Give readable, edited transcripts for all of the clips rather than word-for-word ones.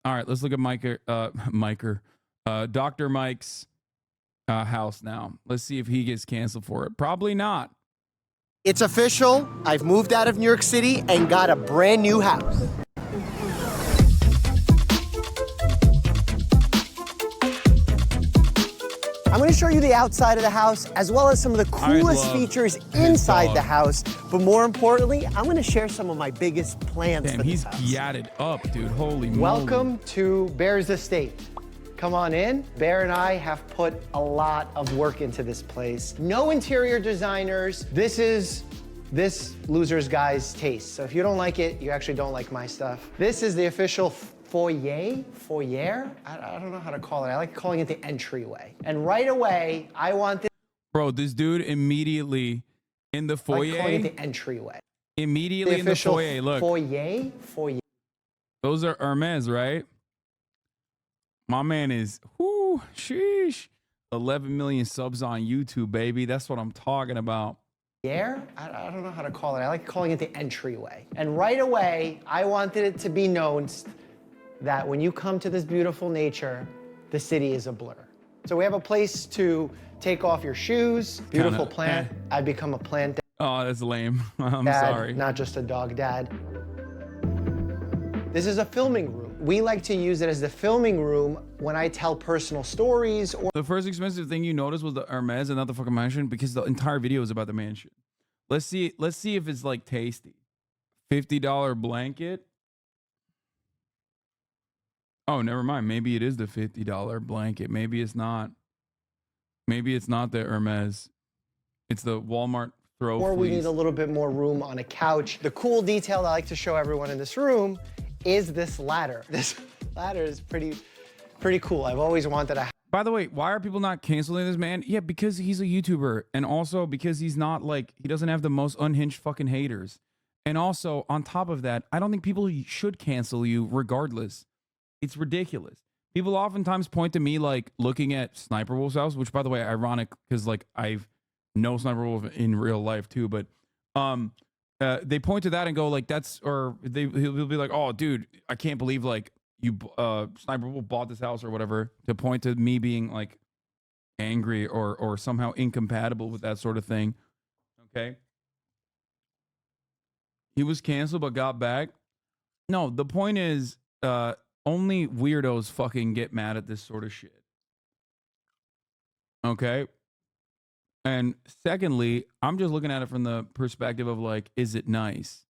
All right, let's look at Dr. Mike's house now. Let's see if he gets canceled for it. Probably not. It's official. I've moved out of New York City and got a brand new house. I'm going to show you the outside of the house as well as some of the coolest features inside the house. But more importantly, I'm going to share some of my biggest plans for this house. He's yatted up, dude. Holy moly. Welcome to Bear's estate. Come on in. Bear and I have put a lot of work into this place. No interior designers. This is this loser's guy's taste. So if you don't like it, you actually don't like my stuff. This is the official foyer? I don't know how to call it. I like calling it the entryway. And right away, I want this. Bro, this dude immediately in the foyer. I like calling it the entryway. Immediately in the foyer, look. Foyer. Those are Hermes, right? My man is, whoo, sheesh. 11 million subs on YouTube, baby. That's what I'm talking about. I don't know how to call it. I like calling it the entryway. And right away, I wanted it to be known that when you come to this beautiful nature, the city is a blur. So we have a place to take off your shoes, beautiful plant. I've become a plant dad. Oh, that's lame. I'm sorry. Not just a dog dad. This is a filming room. We like to use it as the filming room when I tell personal stories. Or the first expensive thing you noticed was the Hermes and not the fucking mansion, because the entire video is about the mansion. Let's see if it's like tasty. $50 blanket. Oh, never mind. Maybe it is the $50 blanket. Maybe it's not. Maybe it's not the Hermes. It's the Walmart throw Or we fleece. need a little bit more room on a couch. The cool detail I like to show everyone in this room is this ladder. This ladder is pretty cool. I've always wanted a. By the way, why are people not canceling this man? Yeah, because he's a YouTuber, and also because he's not like, he doesn't have the most unhinged fucking haters. And also, on top of that, I don't think people should cancel you regardless. It's ridiculous. People oftentimes point to me like looking at Sniper Wolf's house, which, by the way, ironic because like I've know Sniper Wolf in real life too, but they point to that and go like, that's, or he'll be like, oh dude, I can't believe like you Sniper Wolf bought this house or whatever, to point to me being like angry or somehow incompatible with that sort of thing. Okay, he was canceled but got back. No, the point is only weirdos fucking get mad at this sort of shit. Okay. And secondly, I'm just looking at it from the perspective of like, is it nice?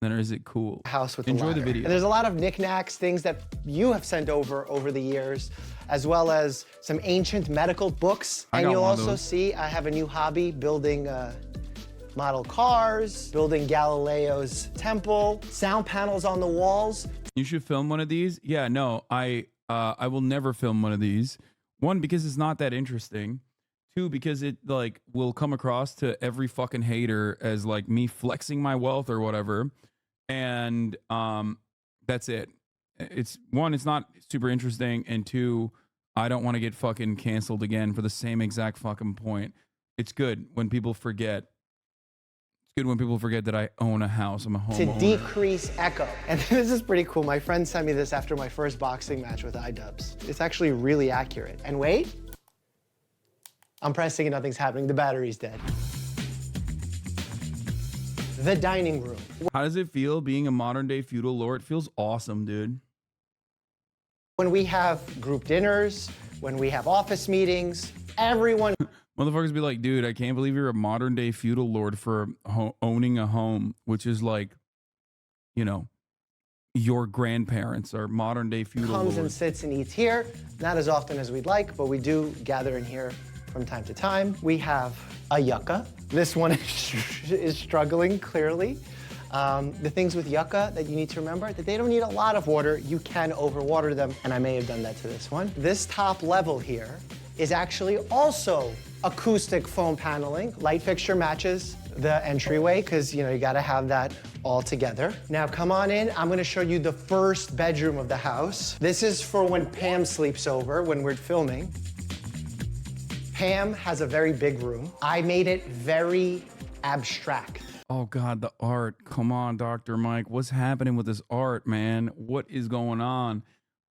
Then or is it cool? House with Enjoy the video. And there's a lot of knickknacks, things that you have sent over the years, as well as some ancient medical books. And you'll also see I have a new hobby, building model cars, building Galileo's temple, sound panels on the walls. You should film one of these. Yeah, no, I will never film one of these. One, because it's not that interesting. Two, because it like will come across to every fucking hater as like me flexing my wealth or whatever. And that's it. It's one, it's not super interesting, and two, I don't want to get fucking canceled again for the same exact fucking point. It's good when people forget. It's good when people forget that I own a house. I'm a homeowner. To decrease echo. And this is pretty cool. My friend sent me this after my first boxing match with iDubbbz. It's actually really accurate. And wait, I'm pressing and nothing's happening. The battery's dead. The dining room. How does it feel being a modern day feudal lord? It feels awesome, dude. When we have group dinners, when we have office meetings, everyone. Motherfuckers be like, dude, I can't believe you're a modern day feudal lord for owning a home, which is like, you know, your grandparents are modern day feudal lords. Comes and sits and eats here. Not as often as we'd like, but we do gather in here from time to time. We have a yucca. This one is struggling, clearly. The things with yucca that you need to remember, that they don't need a lot of water. You can overwater them, and I may have done that to this one. This top level here is actually also acoustic foam paneling. Light fixture matches the entryway, because you gotta have that all together. Now come on in, I'm gonna show you the first bedroom of the house. This is for when Pam sleeps over, when we're filming. Pam has a very big room. I made it very abstract. Oh God, the art. Come on, Dr. Mike. What's happening with this art, man? What is going on?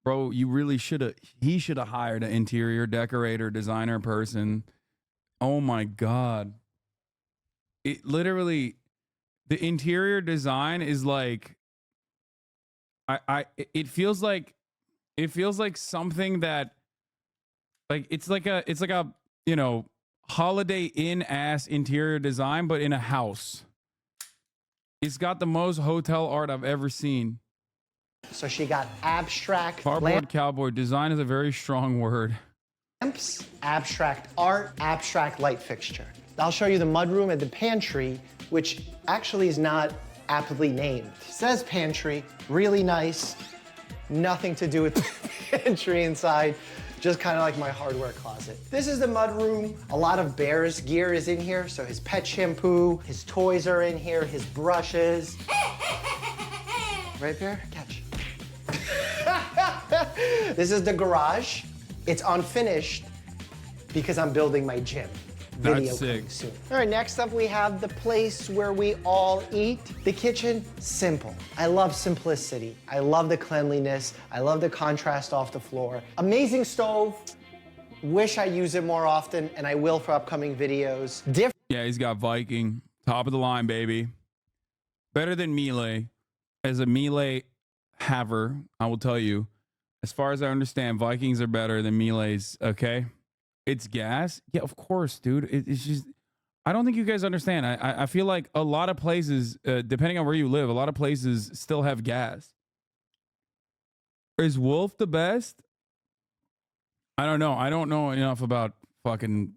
Bro, you really should have. He should have hired an interior decorator, designer person. Oh my god! It literally, the interior design is like, it feels like, something that, like it's like a, you know, Holiday Inn ass interior design, but in a house. It's got the most hotel art I've ever seen. So she got abstract Cardboard cowboy. Design is a very strong word. lamps, abstract art, abstract light fixture. I'll show you the mudroom and the pantry, which actually is not aptly named. It says pantry, really nice. Nothing to do with the pantry inside, just kind of like my hardware closet. This is the mudroom. A lot of Bear's gear is in here, so his pet shampoo, his toys are in here, his brushes. Right, Bear? Catch. This is the garage. It's unfinished because I'm building my gym. Video That's coming sick. soon. All right, next up we have the place where we all eat. The kitchen, simple. I love simplicity. I love the cleanliness. I love the contrast off the floor. Amazing stove. Wish I use it more often, and I will for upcoming videos. Yeah, he's got Viking. Top of the line, baby. Better than Miele. As a Miele haver, I will tell you, as far as I understand, Vikings are better than Miele's, okay? It's gas. Yeah, of course, dude. It's just, I don't think you guys understand. I feel like a lot of places, depending on where you live, a lot of places still have gas. Is Wolf the best? I don't know. I don't know enough about fucking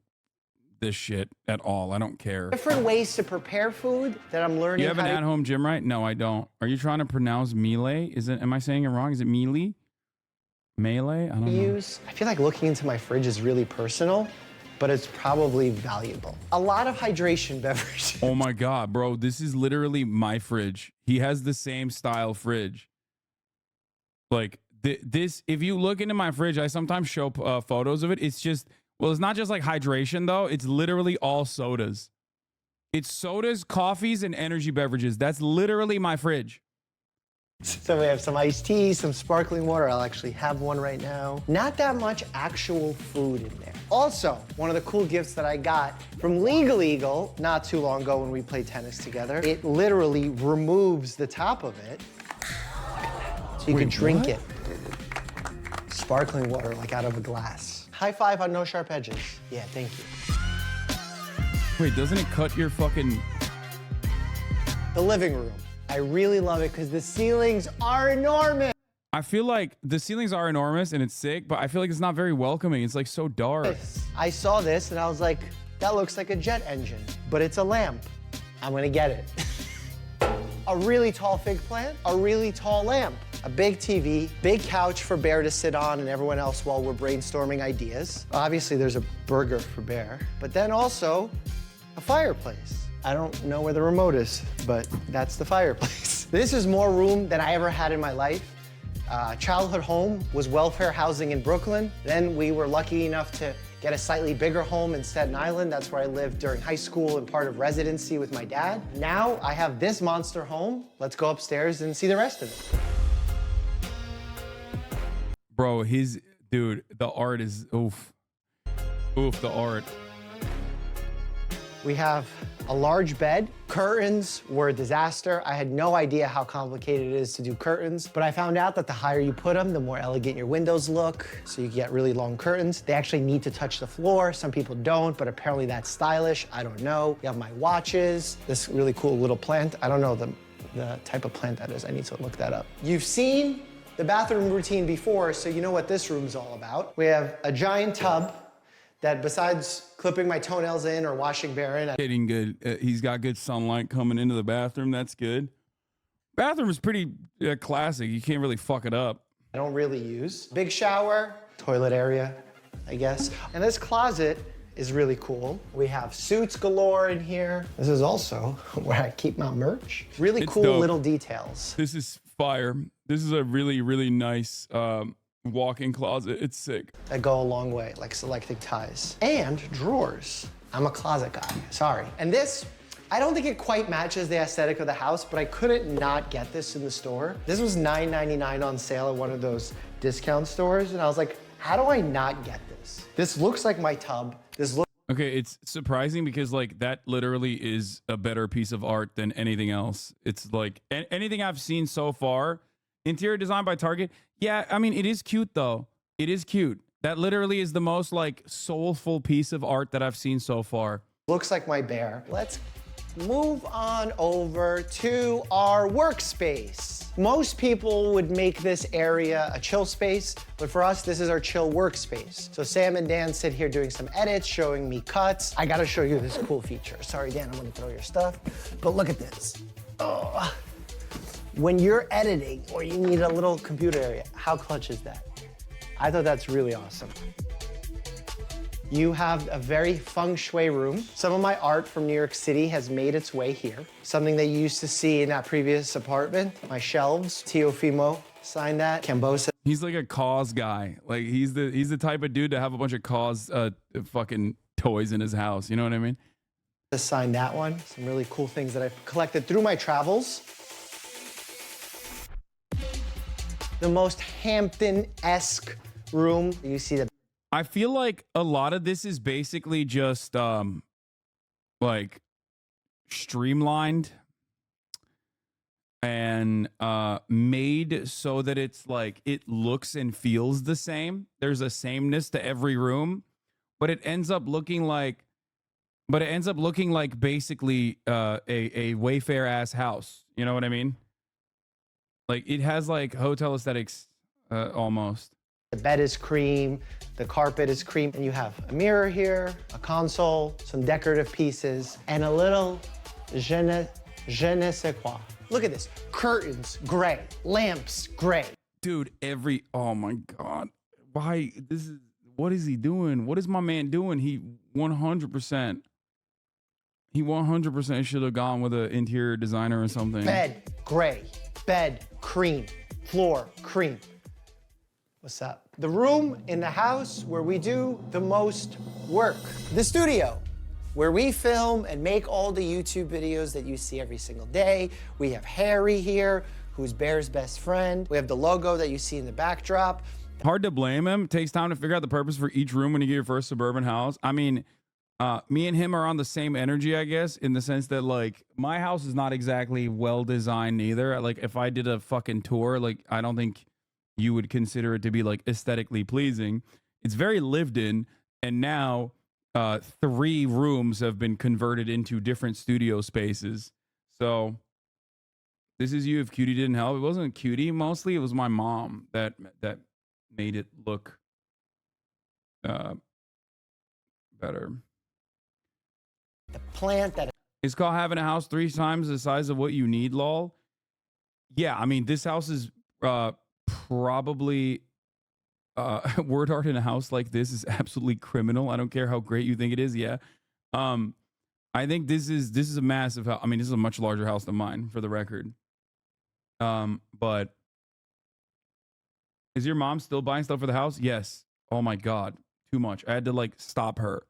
this shit at all. I don't care. Different ways to prepare food that I'm learning You have an how to at-home gym, right? No, I don't. Are you trying to pronounce melee? Is it? Am I saying it wrong? Is it melee? Melee? I don't know. use. I feel like looking into my fridge is really personal, but it's probably valuable. A lot of hydration beverages. Oh my god, bro! This is literally my fridge. He has the same style fridge. Like this. If you look into my fridge, I sometimes show photos of it. It's just, well, it's not just like hydration though. It's literally all sodas. It's sodas, coffees, and energy beverages. That's literally my fridge. So we have some iced tea, some sparkling water. I'll actually have one right now. Not that much actual food in there. Also, one of the cool gifts that I got from Legal Eagle not too long ago when we played tennis together, it literally removes the top of it so you can drink what? it. Sparkling water like out of a glass. High five on no sharp edges. Yeah, thank you. Wait, doesn't it cut your fucking... The living room. I really love it because the ceilings are enormous. I feel like the ceilings are enormous and it's sick, but I feel like it's not very welcoming. It's like so dark. I saw this and I was like, that looks like a jet engine, but it's a lamp. I'm gonna get it. A really tall fig plant, a really tall lamp, a big TV, big couch for Bear to sit on and everyone else while we're brainstorming ideas. Obviously there's a burger for Bear, but then also a fireplace. I don't know where the remote is, but that's the fireplace. This is more room than I ever had in my life. Childhood home was welfare housing in Brooklyn. Then we were lucky enough to get a slightly bigger home in Staten Island. That's where I lived during high school and part of residency with my dad. Now I have this monster home. Let's go upstairs and see the rest of it. Bro, dude, the art is, oof. Oof, the art. We have a large bed. Curtains were a disaster. I had no idea how complicated it is to do curtains, but I found out that the higher you put them, the more elegant your windows look, so you get really long curtains. They actually need to touch the floor. Some people don't, but apparently that's stylish. I don't know. You have my watches, this really cool little plant. I don't know the type of plant that is. I need to look that up. You've seen the bathroom routine before, so you know what this room's all about. We have a giant tub that besides clipping my toenails in or washing Bear in, Getting good. He's got good sunlight coming into the bathroom. That's good. Bathroom is pretty classic. You can't really fuck it up. I don't really use. Big shower, toilet area, I guess. And this closet is really cool. We have suits galore in here. This is also where I keep my merch. Really It's cool dope. little details. This is fire. This is a really, really nice walk-in closet. It's sick. That go a long way, like selecting ties. And drawers. I'm a closet guy, sorry. And this I don't think it quite matches the aesthetic of the house, but I couldn't not get this in the store. This was $9.99 on sale at one of those discount stores, and I was like, how do I not get this? This looks like my tub. This looks Okay, it's surprising because like that literally is a better piece of art than anything else. It's like anything I've seen so far. Interior design by Target. Yeah, I mean, it is cute though. It is cute. That literally is the most like soulful piece of art that I've seen so far. looks like my bear. Let's move on over to our workspace. Most people would make this area a chill space, but for us, this is our chill workspace. So Sam and Dan sit here doing some edits, showing me cuts. I gotta show you this cool feature. Sorry, Dan, I'm gonna throw your stuff, but look at this. Oh. When you're editing or you need a little computer area, how clutch is that? I thought that's really awesome. You have a very feng shui room. Some of my art from New York City has made its way here. Something that you used to see in that previous apartment. My shelves, Teofimo signed that, Cambosa. He's like a cause guy. Like he's the type of dude to have a bunch of cause fucking toys in his house. You know what I mean? Signed that one. Some really cool things that I've collected through my travels. The most Hampton-esque room. You see the I feel like a lot of this is basically just like streamlined and made so that it's like it looks and feels the same. There's a sameness to every room, but it ends up looking like basically a Wayfair ass house. You know what I mean? Like it has like hotel aesthetics almost. The bed is cream, the carpet is cream, and you have a mirror here, a console, some decorative pieces, and a little je ne sais quoi. Look at this, curtains, gray, lamps, gray. Dude, oh my God. What is he doing? What is my man doing? He 100% should have gone with an interior designer or something. Bed, gray, bed, cream, floor, cream. What's up? The room in the house where we do the most work. The studio, where we film and make all the YouTube videos that you see every single day. We have Harry here, who's Bear's best friend. We have the logo that you see in the backdrop. Hard to blame him. It takes time to figure out the purpose for each room when you get your first suburban house. I mean, me and him are on the same energy, I guess, in the sense that like my house is not exactly well designed either. Like if I did a fucking tour, like I don't think you would consider it to be like aesthetically pleasing. It's very lived in, and now 3 rooms have been converted into different studio spaces. So this is you if Cutie didn't help. It wasn't Cutie mostly, it was my mom that made it look better. The plant that It's called having a house 3 times the size of what you need, lol. Yeah, I mean this house is probably word art in a house like this is absolutely criminal. I don't care how great you think it is. Yeah. I think this is a massive house. I mean, this is a much larger house than mine, for the record. But is your mom still buying stuff for the house? Yes. Oh my God. Too much. I had to like stop her.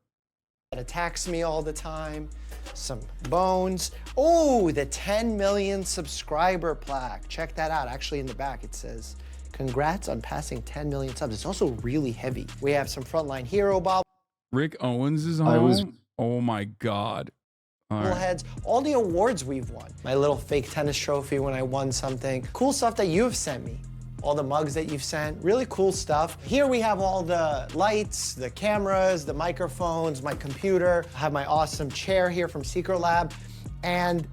that attacks me all the time. Some bones. Oh, the 10 million subscriber plaque. Check that out. Actually, in the back, it says, congrats on passing 10 million subs. It's also really heavy. We have some Frontline Hero bobbleheads. Rick Owens is home. Oh my God. All right. All the awards we've won. My little fake tennis trophy when I won something. Cool stuff that you've sent me. All the mugs that you've sent, really cool stuff. Here we have all the lights, the cameras, the microphones, my computer. I have my awesome chair here from Secret Lab. And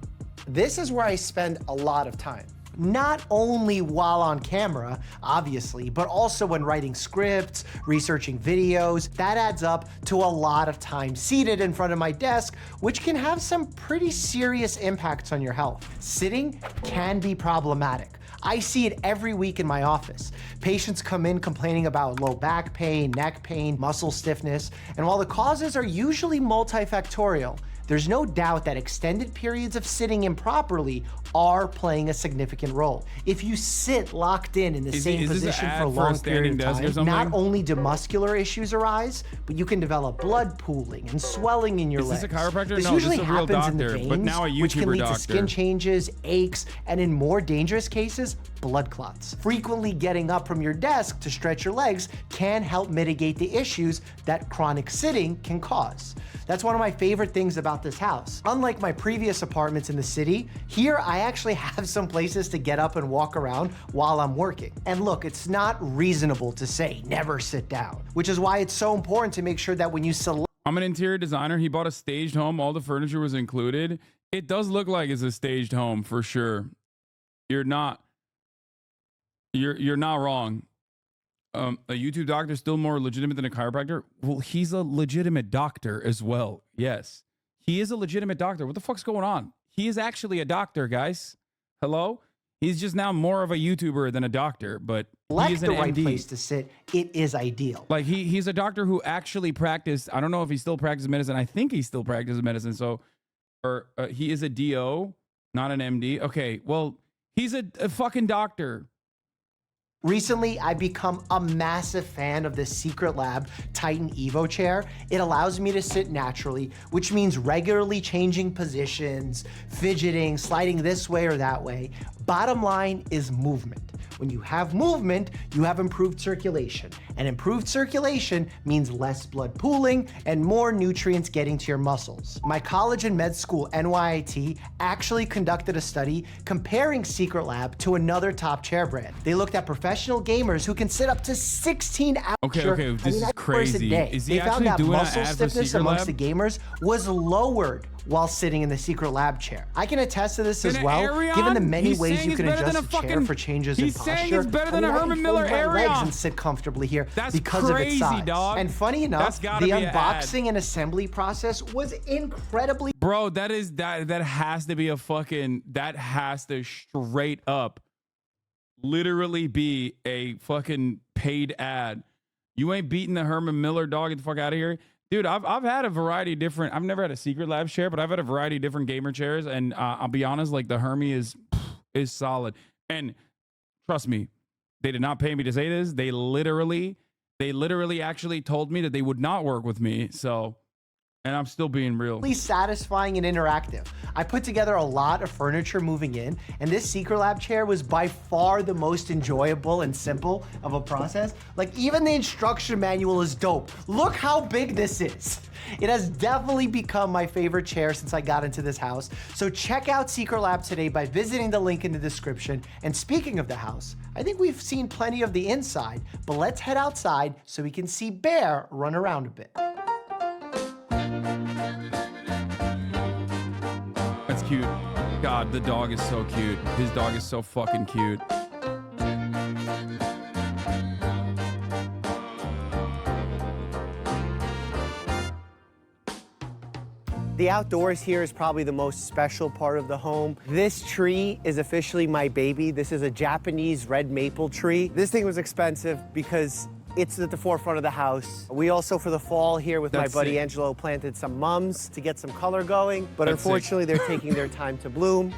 this is where I spend a lot of time. Not only while on camera, obviously, but also when writing scripts, researching videos. That adds up to a lot of time seated in front of my desk, which can have some pretty serious impacts on your health. Sitting can be problematic. I see it every week in my office. Patients come in complaining about low back pain, neck pain, muscle stiffness, and while the causes are usually multifactorial, there's no doubt that extended periods of sitting improperly are playing a significant role. If you sit locked in the same position for a for a long standing period of desk or time, not something? only do muscular issues arise, but you can develop blood pooling and swelling in your Is legs. this a chiropractor? This No, usually this is a real happens in the doctor, veins, but now a which can YouTuber lead to doctor. skin changes, aches, and in more dangerous cases, blood clots. Frequently getting up from your desk to stretch your legs can help mitigate the issues that chronic sitting can cause. That's one of my favorite things about this house. Unlike my previous apartments in the city, here I actually have some places to get up and walk around while I'm working. And look, it's not reasonable to say never sit down, which is why it's so important to make sure that when you select I'm an interior designer. He bought a staged home. All the furniture was included. It does look like it's a staged home for sure. You're not wrong. A YouTube doctor is still more legitimate than a chiropractor. Well, he's a legitimate doctor as well. Yes, he is a legitimate doctor. What the fuck's going on? He is actually a doctor, guys. Hello? He's just now more of a YouTuber than a doctor, but he is an the right MD. place to sit, it is ideal. Like he's a doctor who actually practiced. I don't know if he still practices medicine. I think he still practices medicine. So, or he is a DO, not an MD. Okay, well, he's a fucking doctor. Recently, I've become a massive fan of the Secret Lab Titan Evo chair. It allows me to sit naturally, which means regularly changing positions, fidgeting, sliding this way or that way. Bottom line is movement. When you have movement, you have improved circulation. And improved circulation means less blood pooling and more nutrients getting to your muscles. My college and med school, NYIT, actually conducted a study comparing Secret Lab to another top chair brand. They looked at professional gamers who can sit up to 16 hours. Okay, this is crazy. Is he They found actually that doing an muscle ad for stiffness Secret amongst Lab? the gamers was lowered while sitting in the Secret Lab chair. I can attest to this as well, given the many ways you can adjust the chair for changes in posture. He's saying it's better than a I Herman can Miller fold my legs Arion. and sit comfortably here That's because of its crazy, size. dog. And funny enough, That's gotta the be an ad. unboxing and assembly process was incredibly Bro, that has to be a fucking, that has to straight up literally be a fucking paid ad. You ain't beating the Herman Miller, dog. Get the fuck out of here. Dude, I've had a variety of different, I've never had a Secret Lab chair, but I've had a variety of different gamer chairs. And I'll be honest, like the Hermie is solid. And trust me, they did not pay me to say this. They literally actually told me that they would not work with me. So, and I'm still being real. satisfying and interactive. I put together a lot of furniture moving in, and this Secret Lab chair was by far the most enjoyable and simple of a process. Like, even the instruction manual is dope. Look how big this is. It has definitely become my favorite chair since I got into this house. So check out Secret Lab today by visiting the link in the description. And speaking of the house, I think we've seen plenty of the inside, but let's head outside so we can see Bear run around a bit. That's cute. God, the dog is so cute. His dog is so fucking cute. The outdoors here is probably the most special part of the home. This tree is officially my baby. This is a Japanese red maple tree. This thing was expensive because it's at the forefront of the house. We also, for the fall here with my buddy Angelo, planted some mums to get some color going, but unfortunately they're taking their time to bloom.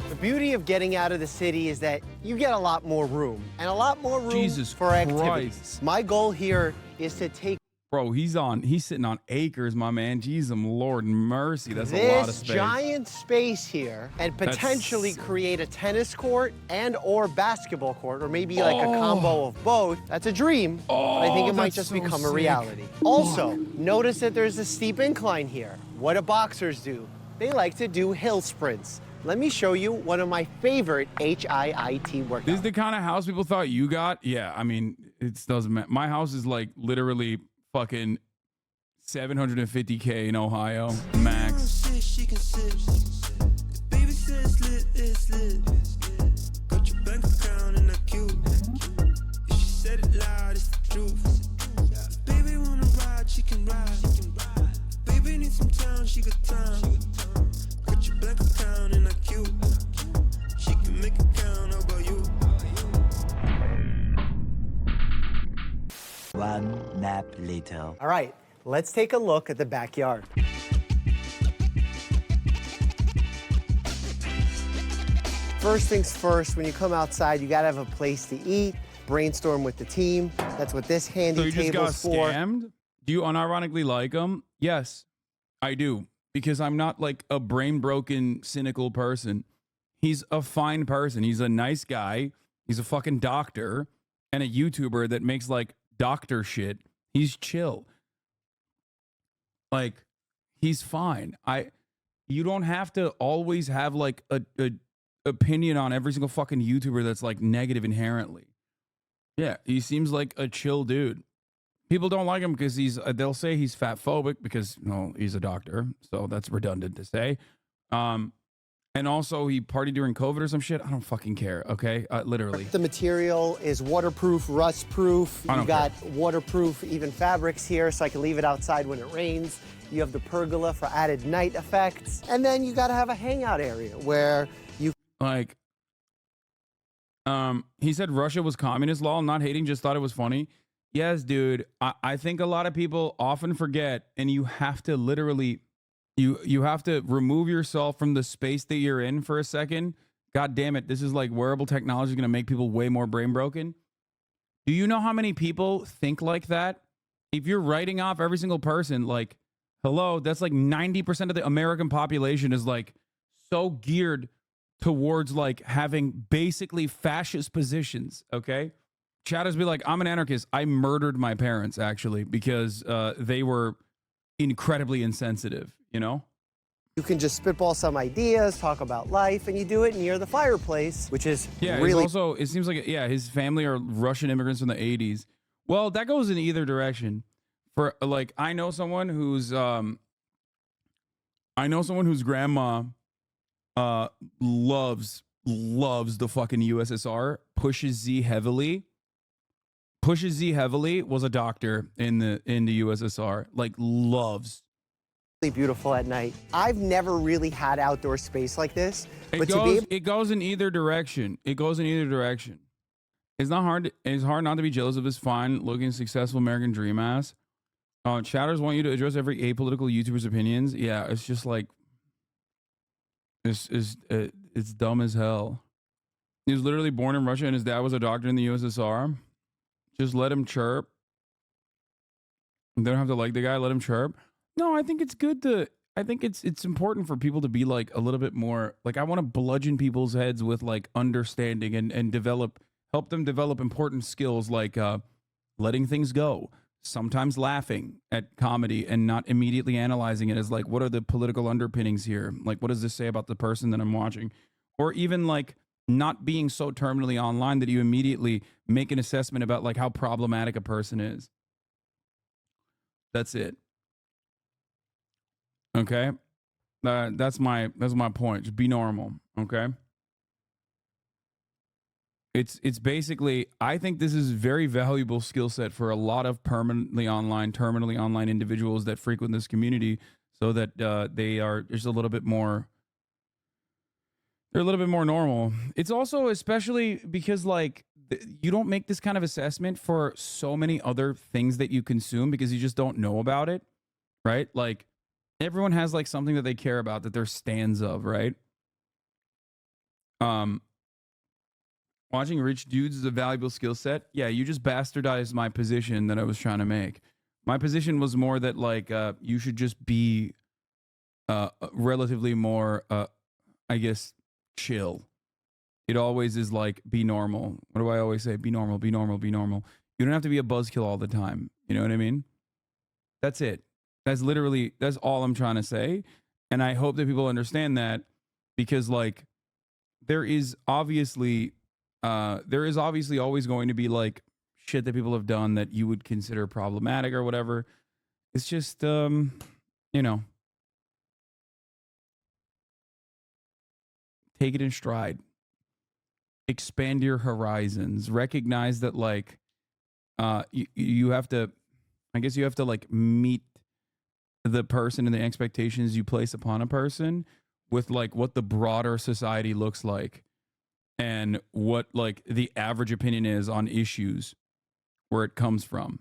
The beauty of getting out of the city is that you get a lot more room and a lot more room for activities. My goal here is to take Bro, he's sitting on acres, my man. Jesus, Lord mercy. That's a lot of this space. giant space here and potentially create a tennis court and or basketball court, or maybe like a combo of both. That's a dream, but I think it might just become a reality. Also, notice that there's a steep incline here. What do boxers do? They like to do hill sprints. Let me show you one of my favorite HIIT workouts. This is the kind of house people thought you got? Yeah, I mean, it doesn't matter. My house is like literally fucking 750K in Ohio, max. One nap later. All right, let's take a look at the backyard. First things first, when you come outside, you gotta have a place to eat, brainstorm with the team. That's what this So handy you just got table's for. scammed? Do you unironically like him? Yes, I do. Because I'm not like a brain broken, cynical person. He's a fine person. He's a nice guy. He's a fucking doctor and a YouTuber that makes like doctor shit. He's chill. Like, he's fine. You don't have to always have like a opinion on every single fucking YouTuber that's like negative inherently. Yeah, he seems like a chill dude. People don't like him because they'll say he's fat phobic because, no, he's a doctor. So that's redundant to say. And also he partied during COVID or some shit. I don't fucking care. Okay. Literally. The material is waterproof, rust proof. You got waterproof even fabrics here, so I can leave it outside when it rains. You have the pergola for added night effects. And then you got to have a hangout area where you like, he said Russia was communist law. I'm not hating, just thought it was funny. Yes, dude. I think a lot of people often forget, and you have to literally, you have to remove yourself from the space that you're in for a second. God damn it. This is like wearable technology is going to make people way more brain broken. Do you know how many people think like that? If you're writing off every single person, like, hello, that's like 90% of the American population is like so geared towards like having basically fascist positions. Okay. Chatters be like, I'm an anarchist. I murdered my parents actually because they were incredibly insensitive, you know? You can just spitball some ideas, talk about life, and you do it near the fireplace, which is really... Also, it seems like, yeah, his family are Russian immigrants from the 80s. Well, that goes in either direction. For like, I know someone whose grandma loves the fucking USSR, pushes Z heavily. Pushes Z heavily, was a doctor in the USSR, like loves. Beautiful at night. I've never really had outdoor space like this. It goes in either direction. It goes in either direction. It's hard not to be jealous of his fine-looking, successful American dream ass. Chatters want you to address every apolitical YouTuber's opinions. Yeah, it's just like it's dumb as hell. He was literally born in Russia and his dad was a doctor in the USSR. Just let him chirp. They don't have to like the guy. Let him chirp. No, I think it's good to. I think it's important for people to be like a little bit more like, I want to bludgeon people's heads with like understanding and help them develop important skills like letting things go. Sometimes laughing at comedy and not immediately analyzing it as like, what are the political underpinnings here? Like, what does this say about the person that I'm watching? Or even like not being so terminally online that you immediately make an assessment about like how problematic a person is. That's it. Okay. That's my point. Just be normal. Okay. It's basically, I think this is very valuable skill set for a lot of terminally online individuals that frequent this community, so that they are just a little bit more. They're a little bit more normal. It's also especially because like you don't make this kind of assessment for so many other things that you consume because you just don't know about it, right? Like everyone has like something that they care about that they're stands of, right? Watching rich dudes is a valuable skill set. Yeah, you just bastardized my position that I was trying to make. My position was more that like you should just be relatively more, I guess, chill. It always is like, be normal. What do I always say? Be normal, be normal, be normal. You don't have to be a buzzkill all the time. You know what I mean? That's it. That's all I'm trying to say. And I hope that people understand that, because like there is obviously always going to be like shit that people have done that you would consider problematic or whatever. It's just, you know, take it in stride. Expand your horizons. Recognize that like, you have to, I guess you have to like meet the person and the expectations you place upon a person with like what the broader society looks like and what like the average opinion is on issues, where it comes from.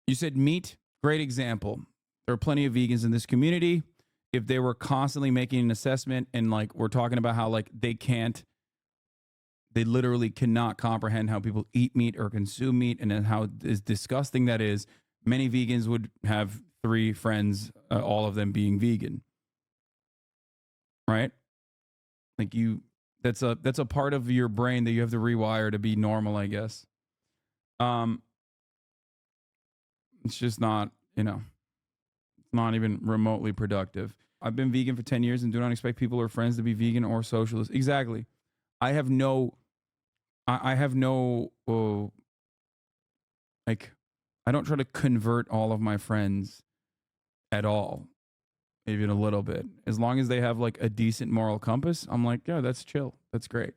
You said meat, great example. There are plenty of vegans in this community, if they were constantly making an assessment and like we're talking about how like they literally cannot comprehend how people eat meat or consume meat and then how disgusting that is. Many vegans would have 3 friends, all of them being vegan. Right? Like that's a part of your brain that you have to rewire to be normal, I guess. It's just not, not even remotely productive. I've been vegan for 10 years and do not expect people or friends to be vegan or socialist. Exactly. I have no, like, I don't try to convert all of my friends at all, even a little bit. As long as they have like a decent moral compass, I'm like, yeah, that's chill. That's great.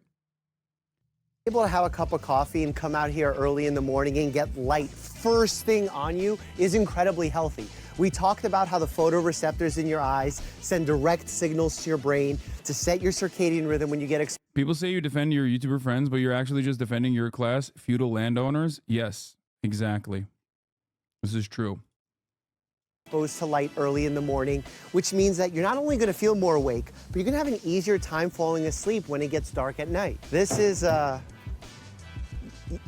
Able to have a cup of coffee and come out here early in the morning and get light first thing on you is incredibly healthy. We talked about how the photoreceptors in your eyes send direct signals to your brain to set your circadian rhythm when you get People say you defend your YouTuber friends, but you're actually just defending your class, feudal landowners. Yes, exactly. This is true. Exposed to light early in the morning, which means that you're not only going to feel more awake, but you're going to have an easier time falling asleep when it gets dark at night. This is,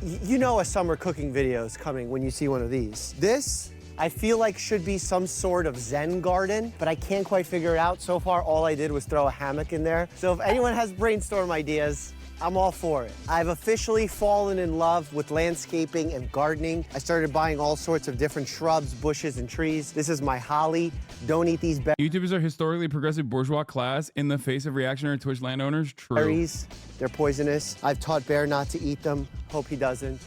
you know, a summer cooking video is coming when you see one of these. This, I feel like should be some sort of Zen garden, but I can't quite figure it out. So far, all I did was throw a hammock in there. So if anyone has brainstorm ideas, I'm all for it. I've officially fallen in love with landscaping and gardening. I started buying all sorts of different shrubs, bushes, and trees. This is my holly. Don't eat these YouTubers are historically progressive bourgeois class in the face of reactionary Twitch landowners. True. berries. They're poisonous. I've taught Bear not to eat them. Hope he doesn't.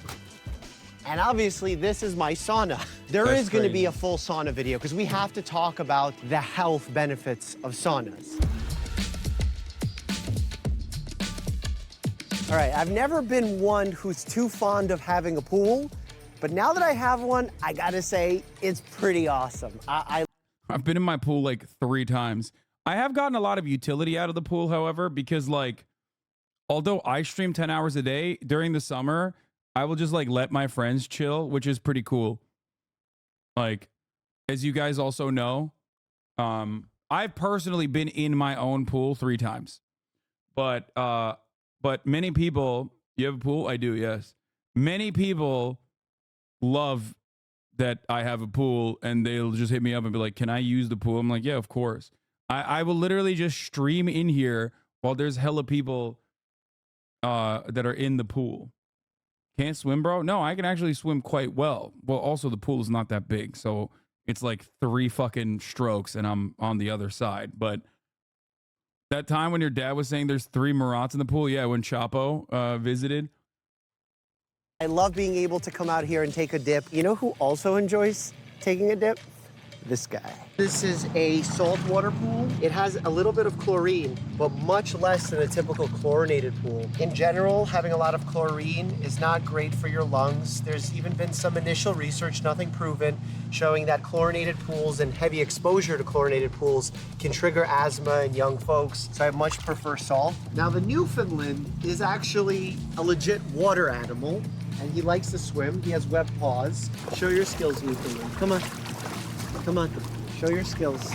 And obviously, this is my sauna. There is going to be a full sauna video because we have to talk about the health benefits of saunas. All right, I've never been one who's too fond of having a pool, but now that I have one, I gotta say, it's pretty awesome. I've been in my pool like 3 times. I have gotten a lot of utility out of the pool, however, because like, although I stream 10 hours a day during the summer, I will just like let my friends chill, which is pretty cool. Like, as you guys also know, I've personally been in my own pool 3 times, but many people, you have a pool? I do, yes. Many people love that I have a pool and they'll just hit me up and be like, can I use the pool? I'm like, yeah, of course. I will literally just stream in here while there's hella people that are in the pool. Can't swim, bro? No, I can actually swim quite well. Well, also the pool is not that big, so it's like 3 fucking strokes and I'm on the other side. But that time when your dad was saying there's 3 Marats in the pool, yeah, when Chapo visited. I love being able to come out here and take a dip. You know who also enjoys taking a dip? This guy. This is a saltwater pool. It has a little bit of chlorine, but much less than a typical chlorinated pool. In general, having a lot of chlorine is not great for your lungs. There's even been some initial research, nothing proven, showing that chlorinated pools and heavy exposure to chlorinated pools can trigger asthma in young folks. So I much prefer salt. Now the Newfoundland is actually a legit water animal, and he likes to swim. He has webbed paws. Show your skills, Newfoundland. Come on. Come on, show your skills.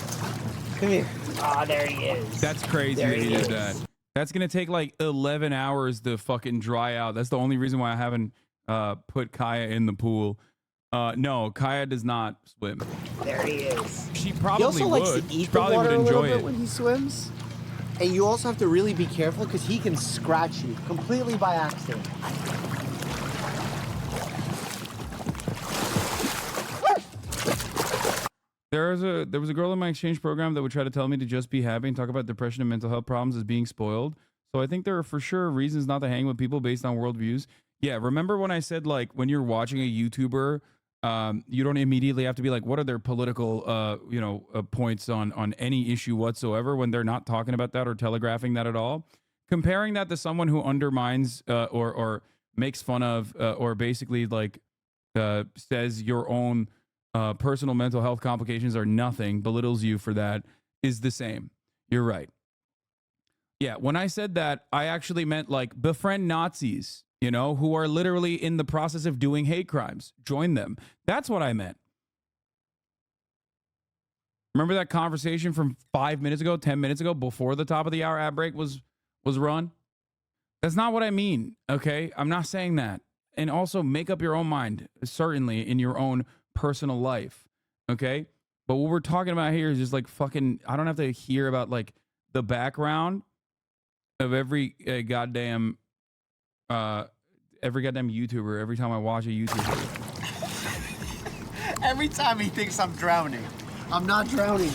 Come here. Ah, there he is. That's crazy that he did that. That's gonna take like 11 hours to fucking dry out. That's the only reason why I haven't put Kaya in the pool. No, Kaya does not swim. There he is. She probably he also would. likes to eat She probably the water would a little enjoy bit it when he swims. And you also have to really be careful because he can scratch you completely by accident. There was a girl in my exchange program that would try to tell me to just be happy and talk about depression and mental health problems as being spoiled. So I think there are for sure reasons not to hang with people based on worldviews. Yeah, remember when I said like when you're watching a YouTuber, you don't immediately have to be like, what are their political points on any issue whatsoever when they're not talking about that or telegraphing that at all. Comparing that to someone who undermines or makes fun of or basically like says your own personal mental health complications are nothing, belittles you for that, is the same. You're right. Yeah, when I said that, I actually meant like befriend Nazis, who are literally in the process of doing hate crimes. Join them. That's what I meant. Remember that conversation from 5 minutes ago, 10 minutes ago, before the top of the hour ad break was run? That's not what I mean, okay? I'm not saying that. And also make up your own mind, certainly in your own personal life, okay? But what we're talking about here is just like fucking, I don't have to hear about like the background of every goddamn YouTuber every time I watch a YouTuber. Every time he thinks I'm drowning. I'm not drowning.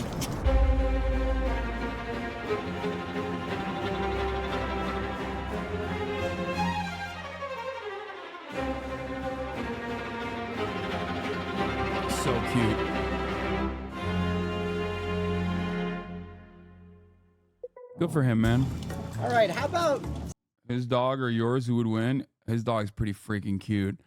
So cute. Good for him, man. All right, how about His dog or yours, who would win? His dog's pretty freaking cute.